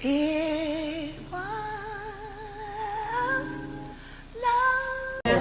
It was love.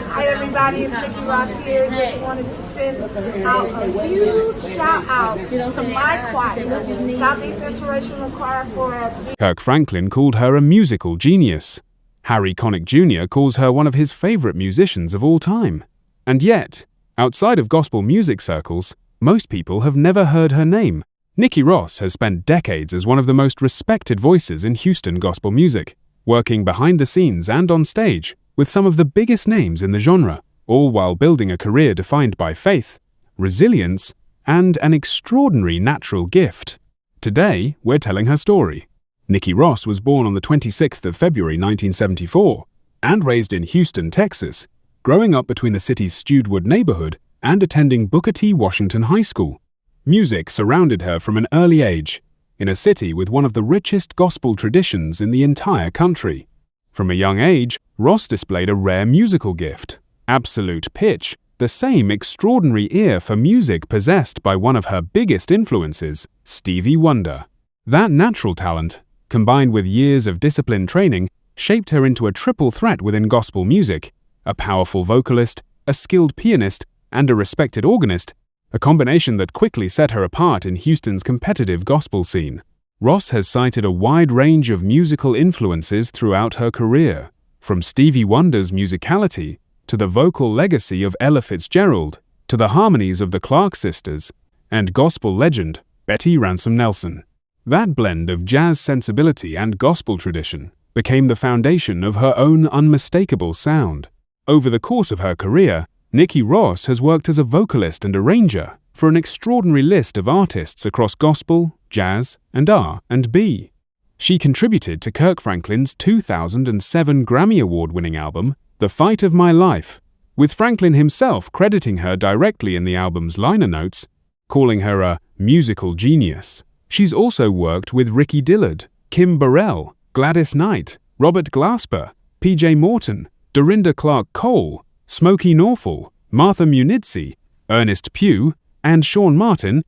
Hi everybody, it's Nikki Ross here. Just wanted to send out a huge shout out to my choir, Southeast Inspirational Choir for Kirk Franklin called her a musical genius. Harry Connick Jr. calls her one of his favorite musicians of all time. And yet, outside of gospel music circles, most people have never heard her name. Nikki Ross has spent decades as one of the most respected voices in Houston gospel music, working behind the scenes and on stage with some of the biggest names in the genre, all while building a career defined by faith, resilience, and an extraordinary natural gift. Today, we're telling her story. Nikki Ross was born on the 26th of February 1974 and raised in Houston, Texas, growing up between the city's Stewardwood neighborhood and attending Booker T. Washington High School. Music surrounded her from an early age, in a city with one of the richest gospel traditions in the entire country. From a young age, Ross displayed a rare musical gift, absolute pitch, the same extraordinary ear for music possessed by one of her biggest influences, Stevie Wonder. That natural talent, combined with years of disciplined training, shaped her into a triple threat within gospel music: a powerful vocalist, a skilled pianist, and a respected organist, a combination that quickly set her apart in Houston's competitive gospel scene. Ross has cited a wide range of musical influences throughout her career, from Stevie Wonder's musicality to the vocal legacy of Ella Fitzgerald, to the harmonies of the Clark sisters, and gospel legend Betty Ransom Nelson. That blend of jazz sensibility and gospel tradition became the foundation of her own unmistakable sound. Over the course of her career, Nikki Ross has worked as a vocalist and arranger for an extraordinary list of artists across gospel, jazz, and R&B. She contributed to Kirk Franklin's 2007 Grammy Award-winning album, The Fight of My Life, with Franklin himself crediting her directly in the album's liner notes, calling her a musical genius. She's also worked with Ricky Dillard, Kim Burrell, Gladys Knight, Robert Glasper, P.J. Morton, Dorinda Clark Cole, Smokey Norfolk, Martha Munizzi, Ernest Pugh, and Sean Martin,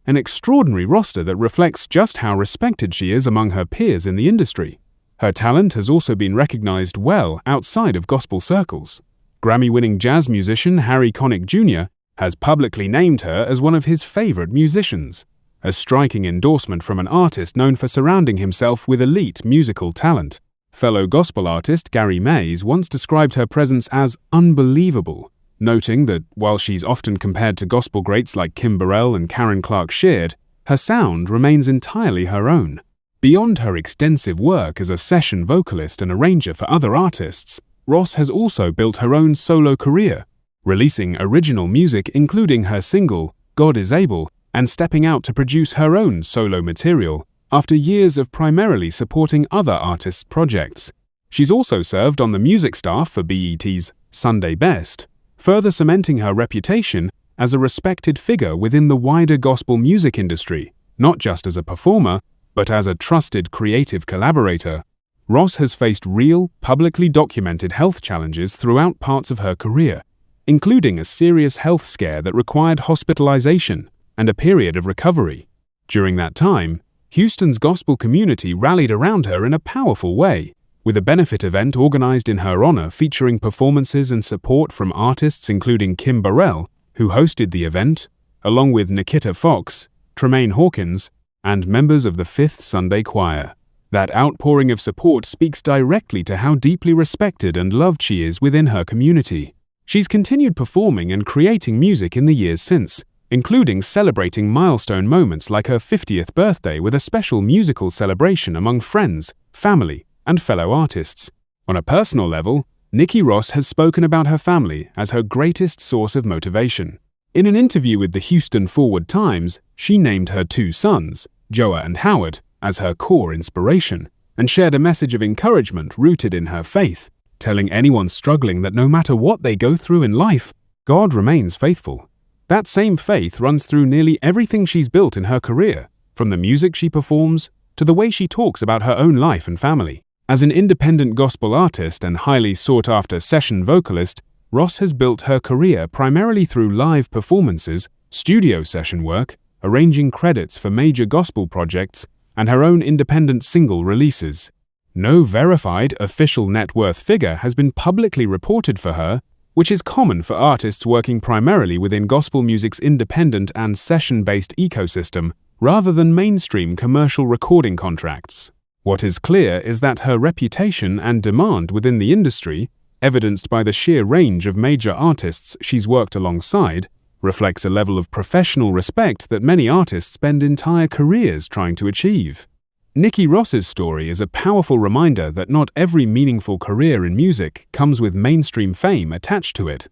an extraordinary roster that reflects just how respected she is among her peers in the industry. Her talent has also been recognized well outside of gospel circles. Grammy-winning jazz musician Harry Connick Jr. has publicly named her as one of his favorite musicians, a striking endorsement from an artist known for surrounding himself with elite musical talent. Fellow gospel artist Gary Mays once described her presence as unbelievable, noting that while she's often compared to gospel greats like Kim Burrell and Karen Clark Sheard, her sound remains entirely her own. Beyond her extensive work as a session vocalist and arranger for other artists, Ross has also built her own solo career, releasing original music including her single, God Is Able, and stepping out to produce her own solo material after years of primarily supporting other artists' projects. She's also served on the music staff for BET's Sunday Best, further cementing her reputation as a respected figure within the wider gospel music industry, not just as a performer, but as a trusted creative collaborator. Ross has faced real, publicly documented health challenges throughout parts of her career, including a serious health scare that required hospitalization and a period of recovery. During that time, Houston's gospel community rallied around her in a powerful way, with a benefit event organized in her honor featuring performances and support from artists including Kim Burrell, who hosted the event, along with Nikita Fox, Tremaine Hawkins, and members of the Fifth Sunday Choir. That outpouring of support speaks directly to how deeply respected and loved she is within her community. She's continued performing and creating music in the years since, including celebrating milestone moments like her 50th birthday with a special musical celebration among friends, family, and fellow artists. On a personal level, Nikki Ross has spoken about her family as her greatest source of motivation. In an interview with the Houston Forward Times, she named her two sons, Joa and Howard, as her core inspiration, and shared a message of encouragement rooted in her faith, telling anyone struggling that no matter what they go through in life, God remains faithful. That same faith runs through nearly everything she's built in her career, from the music she performs to the way she talks about her own life and family. As an independent gospel artist and highly sought-after session vocalist, Ross has built her career primarily through live performances, studio session work, arranging credits for major gospel projects, and her own independent single releases. No verified official net worth figure has been publicly reported for her, which is common for artists working primarily within gospel music's independent and session-based ecosystem, rather than mainstream commercial recording contracts. What is clear is that her reputation and demand within the industry, evidenced by the sheer range of major artists she's worked alongside, reflects a level of professional respect that many artists spend entire careers trying to achieve. Nikki Ross's story is a powerful reminder that not every meaningful career in music comes with mainstream fame attached to it.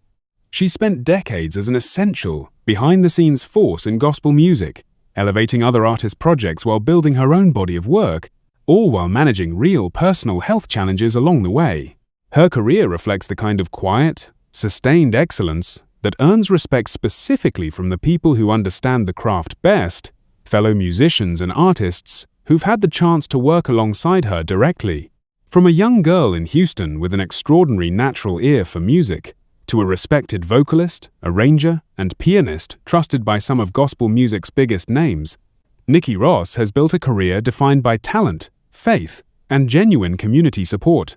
She spent decades as an essential, behind-the-scenes force in gospel music, elevating other artists' projects while building her own body of work, all while managing real personal health challenges along the way. Her career reflects the kind of quiet, sustained excellence that earns respect specifically from the people who understand the craft best, fellow musicians and artists who've had the chance to work alongside her directly. From a young girl in Houston with an extraordinary natural ear for music, to a respected vocalist, arranger, and pianist trusted by some of gospel music's biggest names, Nikki Ross has built a career defined by talent, faith, and genuine community support.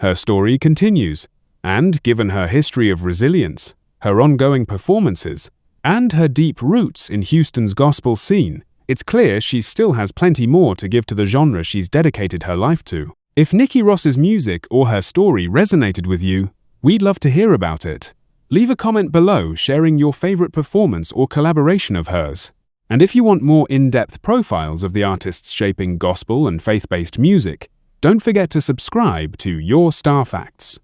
Her story continues, and given her history of resilience, her ongoing performances, and her deep roots in Houston's gospel scene, it's clear she still has plenty more to give to the genre she's dedicated her life to. If Nikki Ross's music or her story resonated with you, we'd love to hear about it. Leave a comment below sharing your favorite performance or collaboration of hers. And if you want more in-depth profiles of the artists shaping gospel and faith-based music, don't forget to subscribe to Your Star Facts.